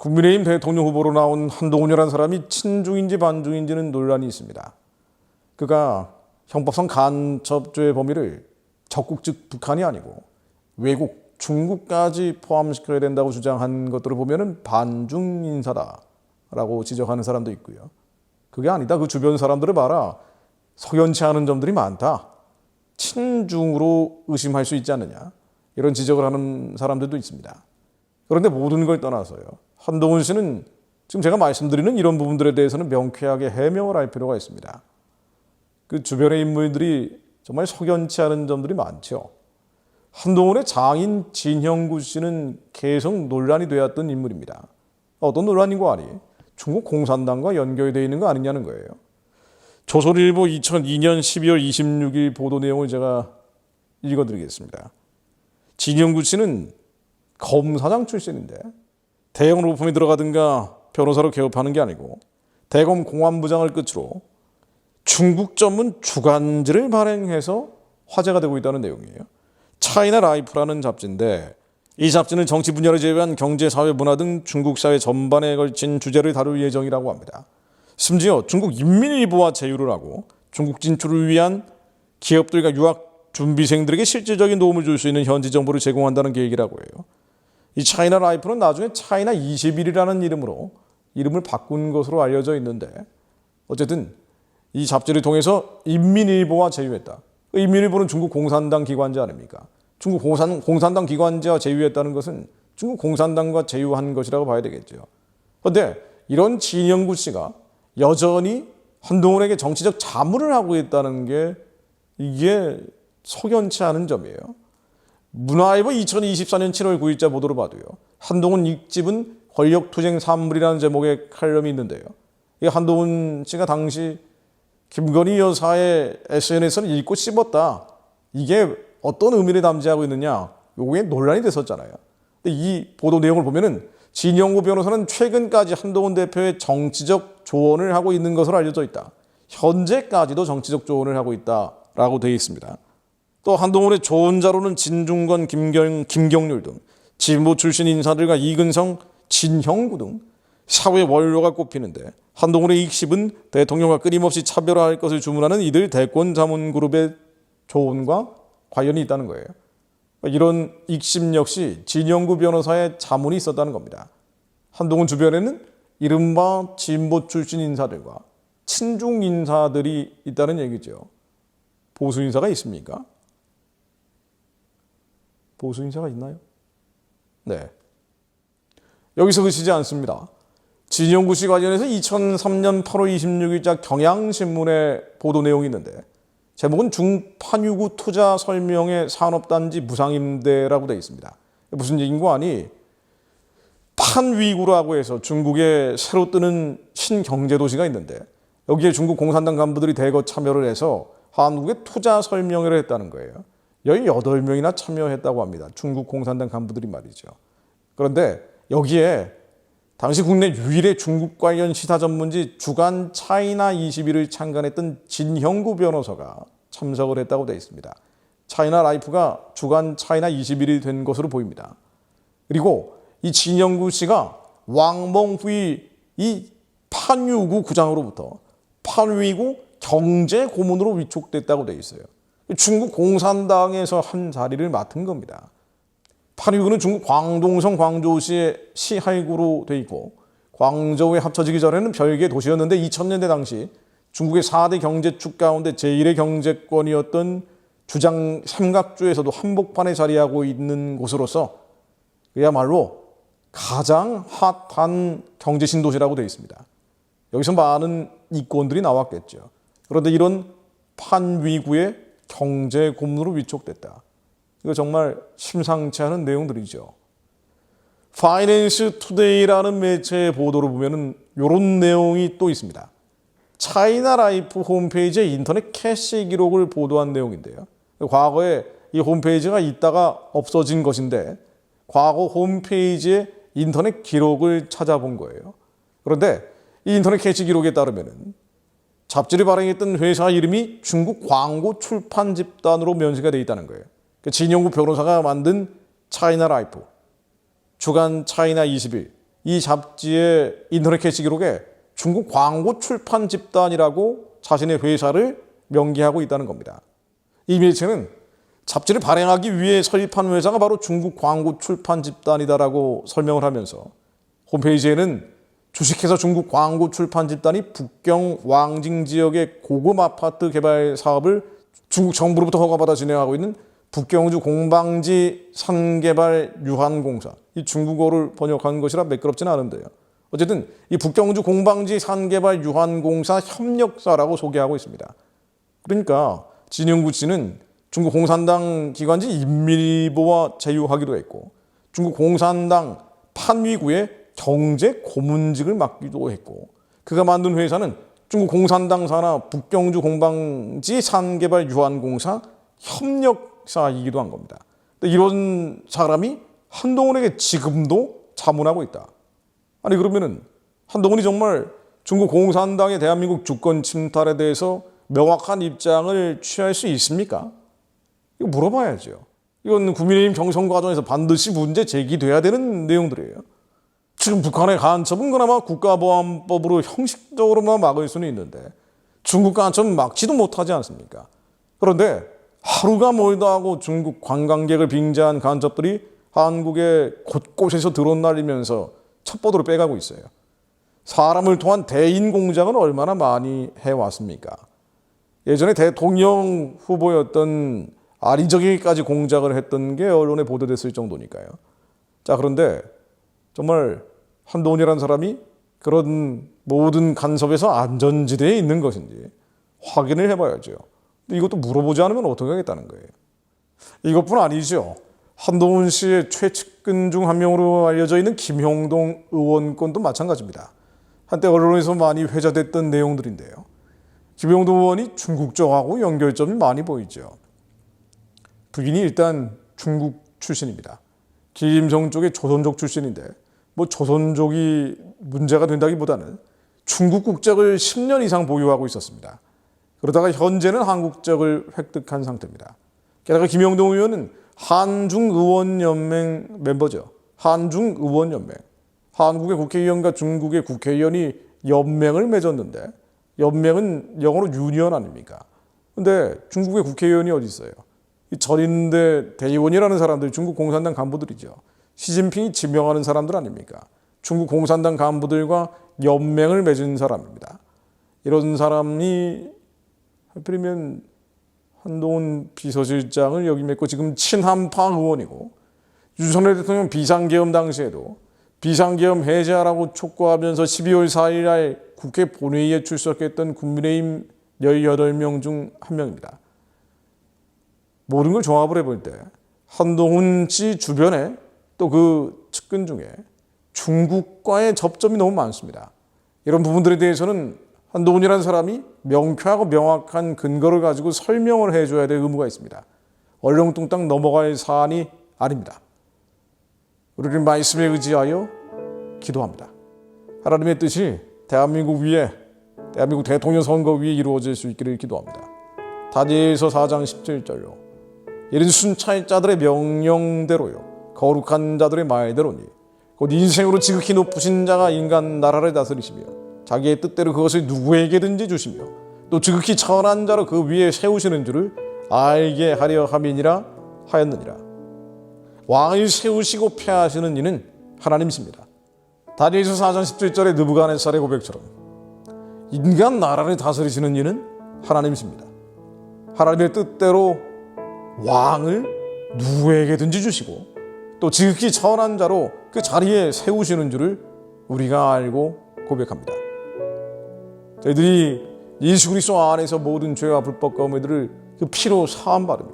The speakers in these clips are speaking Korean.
국민의힘 대통령 후보로 나온 한동훈이라는 사람이 친중인지 반중인지는 논란이 있습니다. 그가 형법상 간첩죄의 범위를 적국 즉 북한이 아니고 외국 중국까지 포함시켜야 된다고 주장한 것들을 보면 반중 인사다라고 지적하는 사람도 있고요. 그게 아니다. 그 주변 사람들을 봐라. 석연치 않은 점들이 많다. 친중으로 의심할 수 있지 않느냐. 이런 지적을 하는 사람들도 있습니다. 그런데 모든 걸 떠나서요. 한동훈 씨는 지금 제가 말씀드리는 이런 부분들에 대해서는 명쾌하게 해명을 할 필요가 있습니다. 그 주변의 인물들이 정말 석연치 않은 점들이 많죠. 한동훈의 장인 진형구 씨는 계속 논란이 되었던 인물입니다. 어떤 논란인고 하니 중국 공산당과 연결되어 있는 거 아니냐는 거예요. 조선일보 2002년 12월 26일 보도 내용을 제가 읽어드리겠습니다. 진형구 씨는 검사장 출신인데 대형 로펌에 들어가든가 변호사로 개업하는 게 아니고 대검 공안부장을 끝으로 중국 전문 주간지를 발행해서 화제가 되고 있다는 내용이에요. 차이나 라이프라는 잡지인데 이 잡지는 정치 분야를 제외한 경제, 사회, 문화 등 중국 사회 전반에 걸친 주제를 다룰 예정이라고 합니다. 심지어 중국 인민일보와 제휴를 하고 중국 진출을 위한 기업들과 유학 준비생들에게 실질적인 도움을 줄 수 있는 현지 정보를 제공한다는 계획이라고 해요. 이 차이나 라이프는 나중에 차이나 21이라는 이름으로 이름을 바꾼 것으로 알려져 있는데 어쨌든 이 잡지를 통해서 인민일보와 제휴했다. 인민일보는 중국 공산당 기관지 아닙니까? 중국 공산당 기관지와 제휴했다는 것은 중국 공산당과 제휴한 것이라고 봐야 되겠죠. 그런데 이런 진형구 씨가 여전히 한동훈에게 정치적 자문을 하고 있다는 게 이게 석연치 않은 점이에요. 문화일보 2024년 7월 9일자 보도를 봐도요. 한동훈 읽집은 권력투쟁 산물이라는 제목의 칼럼이 있는데요. 이 한동훈 씨가 당시 김건희 여사의 SNS를 읽고 씹었다. 이게 어떤 의미를 담지하고 있느냐. 요게 논란이 됐었잖아요. 근데 이 보도 내용을 보면은 진형구 변호사는 최근까지 한동훈 대표의 정치적 조언을 하고 있는 것으로 알려져 있다. 현재까지도 정치적 조언을 하고 있다라고 되어 있습니다. 또 한동훈의 조언자로는 진중권, 김경률 등 진보 출신 인사들과 이근성, 진형구 등 사회 원로가 꼽히는데 한동훈의 익십은 대통령과 끊임없이 차별화할 것을 주문하는 이들 대권 자문 그룹의 조언과 관련이 있다는 거예요. 이런 익십 역시 진형구 변호사의 자문이 있었다는 겁니다. 한동훈 주변에는 이른바 진보 출신 인사들과 친중 인사들이 있다는 얘기죠. 보수 인사가 있습니까? 보수 인사가 있나요? 네. 여기서 그치지 않습니다. 진형구 씨 관련해서 2003년 8월 26일자 경향신문의 보도 내용이 있는데 제목은 중판유구 투자 설명회 산업단지 무상임대라고 되어 있습니다. 무슨 얘기인고 하니 판위구라고 해서 중국에 새로 뜨는 신경제도시가 있는데 여기에 중국 공산당 간부들이 대거 참여를 해서 한국에 투자 설명회를 했다는 거예요. 18명이나 참여했다고 합니다. 중국 공산당 간부들이 말이죠. 그런데 여기에 당시 국내 유일의 중국 관련 시사 전문지 주간 차이나 21을 창간했던 진형구 변호사가 참석을 했다고 되어 있습니다. 차이나 라이프가 주간 차이나 21이 된 것으로 보입니다. 그리고 이 진형구 씨가 왕멍후이 이 판유구 구장으로부터 판위구 경제 고문으로 위촉됐다고 되어 있어요. 중국 공산당에서 한 자리를 맡은 겁니다. 판위구는 중국 광동성 광저우시의 시할구로 되어 있고 광저우에 합쳐지기 전에는 별개의 도시였는데 2000년대 당시 중국의 4대 경제축 가운데 제1의 경제권이었던 주장 삼각주에서도 한복판에 자리하고 있는 곳으로서 그야말로 가장 핫한 경제신도시라고 되어 있습니다. 여기서 많은 이권들이 나왔겠죠. 그런데 이런 판위구의 경제 고문으로 위촉됐다. 이거 정말 심상치 않은 내용들이죠. 파이낸스 투데이라는 매체의 보도를 보면 이런 내용이 또 있습니다. 차이나 라이프 홈페이지에 인터넷 캐시 기록을 보도한 내용인데요. 과거에 이 홈페이지가 있다가 없어진 것인데 과거 홈페이지의 인터넷 기록을 찾아본 거예요. 그런데 이 인터넷 캐시 기록에 따르면 잡지를 발행했던 회사 이름이 중국 광고 출판 집단으로 면세가 되어 있다는 거예요. 진형구 변호사가 만든 차이나 라이프, 주간 차이나 21, 이 잡지의 인터넷 게시기록에 중국 광고 출판 집단이라고 자신의 회사를 명기하고 있다는 겁니다. 이 매체는 잡지를 발행하기 위해 설립한 회사가 바로 중국 광고 출판 집단이다라고 설명을 하면서 홈페이지에는 주식회사 중국 광고 출판 집단이 북경 왕징 지역의 고급 아파트 개발 사업을 중국 정부로부터 허가받아 진행하고 있는 북경주 공방지 산개발 유한공사, 이 중국어를 번역한 것이라 매끄럽지는 않은데요. 어쨌든 이 북경주 공방지 산개발 유한공사 협력사라고 소개하고 있습니다. 그러니까 진영구 씨는 중국 공산당 기관지 인민일보와 제휴하기도 했고 중국 공산당 판위구의 경제 고문직을 맡기도 했고 그가 만든 회사는 중국 공산당 산하 북경주 공방지 산개발 유한공사 협력사이기도 한 겁니다. 이런 사람이 한동훈에게 지금도 자문하고 있다. 아니 그러면은 한동훈이 정말 중국 공산당의 대한민국 주권 침탈에 대해서 명확한 입장을 취할 수 있습니까? 이거 물어봐야죠. 이건 국민의힘 경선 과정에서 반드시 문제 제기돼야 되는 내용들이에요. 지금 북한의 간첩은 그나마 국가보안법으로 형식적으로만 막을 수는 있는데 중국 간첩은 막지도 못하지 않습니까? 그런데 하루가 멀다 하고 중국 관광객을 빙자한 간첩들이 한국의 곳곳에서 드론 날리면서 첩보들을 빼가고 있어요. 사람을 통한 대인 공작은 얼마나 많이 해왔습니까? 예전에 대통령 후보였던 아리적이까지 공작을 했던 게 언론에 보도됐을 정도니까요. 자, 그런데 정말 한동훈이라는 사람이 그런 모든 간섭에서 안전지대에 있는 것인지 확인을 해봐야죠. 이것도 물어보지 않으면 어떻게 하겠다는 거예요. 이것뿐 아니죠. 한동훈 씨의 최측근 중 한 명으로 알려져 있는 김형동 의원 건도 마찬가지입니다. 한때 언론에서 많이 회자됐던 내용들인데요. 김형동 의원이 중국 쪽하고 연결점이 많이 보이죠. 부인이 일단 중국 출신입니다. 김정 쪽의 조선족 출신인데 뭐 조선족이 문제가 된다기보다는 중국 국적을 10년 이상 보유하고 있었습니다. 그러다가 현재는 한국적을 획득한 상태입니다. 게다가 김영동 의원은 한중의원연맹 멤버죠. 한중의원연맹. 한국의 국회의원과 중국의 국회의원이 연맹을 맺었는데 연맹은 영어로 유니언 아닙니까? 근데 중국의 국회의원이 어디 있어요? 이 전인대 대의원이라는 사람들이 중국 공산당 간부들이죠. 시진핑이 지명하는 사람들 아닙니까? 중국 공산당 간부들과 연맹을 맺은 사람입니다. 이런 사람이 하필이면 한동훈 비서실장을 역임했고 지금 친한파 의원이고 윤석열 대통령 비상계엄 당시에도 비상계엄 해제하라고 촉구하면서 12월 4일 날 국회 본회의에 출석했던 국민의힘 18명 중 한 명입니다. 모든 걸 종합을 해볼 때 한동훈 씨 주변에 또 그 측근 중에 중국과의 접점이 너무 많습니다. 이런 부분들에 대해서는 한동훈이라는 사람이 명쾌하고 명확한 근거를 가지고 설명을 해줘야 될 의무가 있습니다. 얼렁뚱땅 넘어갈 사안이 아닙니다. 우리는 말씀에 의지하여 기도합니다. 하나님의 뜻이 대한민국 위에, 대한민국 대통령 선거 위에 이루어질 수 있기를 기도합니다. 다니엘서 4장 17절로 이런 순찰 자들의 명령대로요 거룩한 자들의 말대로니 곧 인생으로 지극히 높으신 자가 인간 나라를 다스리시며 자기의 뜻대로 그것을 누구에게든지 주시며 또 지극히 천한 자로 그 위에 세우시는 줄을 알게 하려 함이니라 하였느니라. 왕을 세우시고 폐하시는 이는 하나님이십니다. 다니엘서 4장 17절의 느부갓네살의 고백처럼 인간 나라를 다스리시는 이는 하나님이십니다. 하나님의 뜻대로 왕을 누구에게든지 주시고 또 지극히 천한 자로 그 자리에 세우시는 줄을 우리가 알고 고백합니다. 저희들이 예수 그리스도 안에서 모든 죄와 불법과 의무들을 그 피로 사함받으며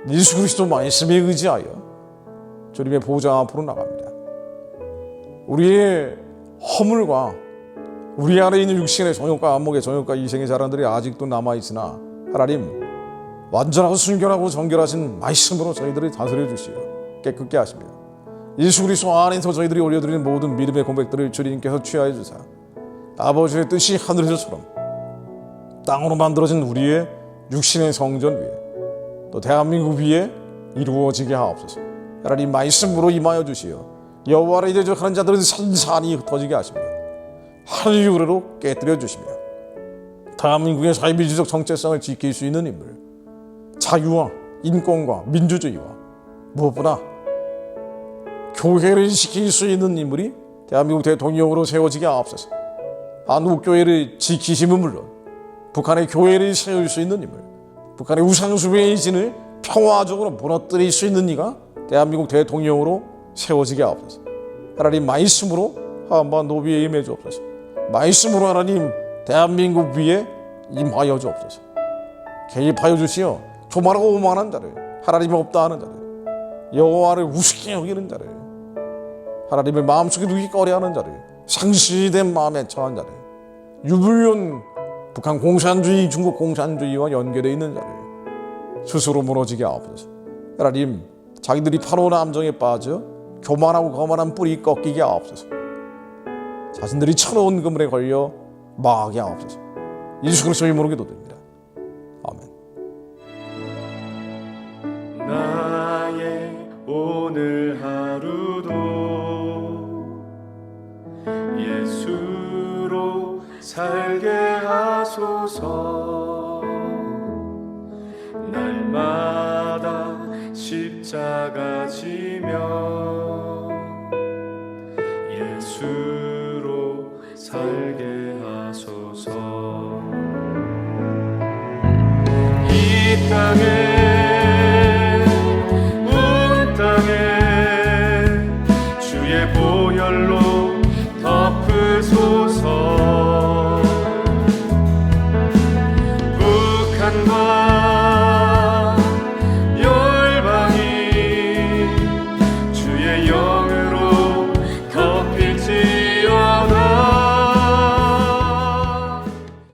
예수 그리스도 말씀에 의지하여 주님의 보좌 앞으로 나갑니다. 우리의 허물과 우리 안에 있는 육신의 정욕과 안목의 정욕과 이생의 자랑들이 아직도 남아있으나 하나님 완전하고 순결하고 정결하신 말씀으로 저희들을 다스려 주시오 깨끗게 하시며 예수 그리스도 안에서 저희들이 올려드리는 모든 믿음의 고백들을 주님께서 취하여 주사 아버지의 뜻이 하늘에서처럼 땅으로 만들어진 우리의 육신의 성전 위에 또 대한민국 위에 이루어지게 하옵소서. 하나님 말씀으로 임하여 주시어 여호와를 대적하는 자들은 산산이 흩어지게 하시며 하늘유래로 깨뜨려 주시며 대한민국의 사회민주적 정체성을 지킬 수 있는 인물, 자유와 인권과 민주주의와 무엇보다 교회를 지킬 수 있는 인물이 대한민국 대통령으로 세워지게 하옵소서. 한국교회를 지키심은 물론 북한의 교회를 세울 수 있는 인물, 북한의 우상숭배의 진을 평화적으로 무너뜨릴 수 있는 이가 대한민국 대통령으로 세워지게 하옵소서. 하나님 말씀으로 한반도 위에 임해 주옵소서. 말씀으로 하나님 대한민국 위에 임하여 주옵소서. 개입하여 주시어 교만하고 오만한 자를, 하나님이 없다 하는 자를, 여호와를 우습게 여기는 자를, 하나님을 마음속에 두기 꺼려하는 자를, 상실된 마음에 처한 자를, 유불륜 북한 공산주의, 중국 공산주의와 연결되어 있는 자를 스스로 무너지게 하옵소서. 하나님, 자기들이 파노 함정에 빠져 교만하고 거만한 뿌리 꺾이게 하옵소서. 자신들이 천원 그물에 걸려 망하게 하옵소서. 예수 그리스도의 이름으로 기도드립니다. 아멘. 나의 오늘 하루도 예수로 살게 하소서. 날마다 십자가 지며 예수로 살게 하소서. 이 땅에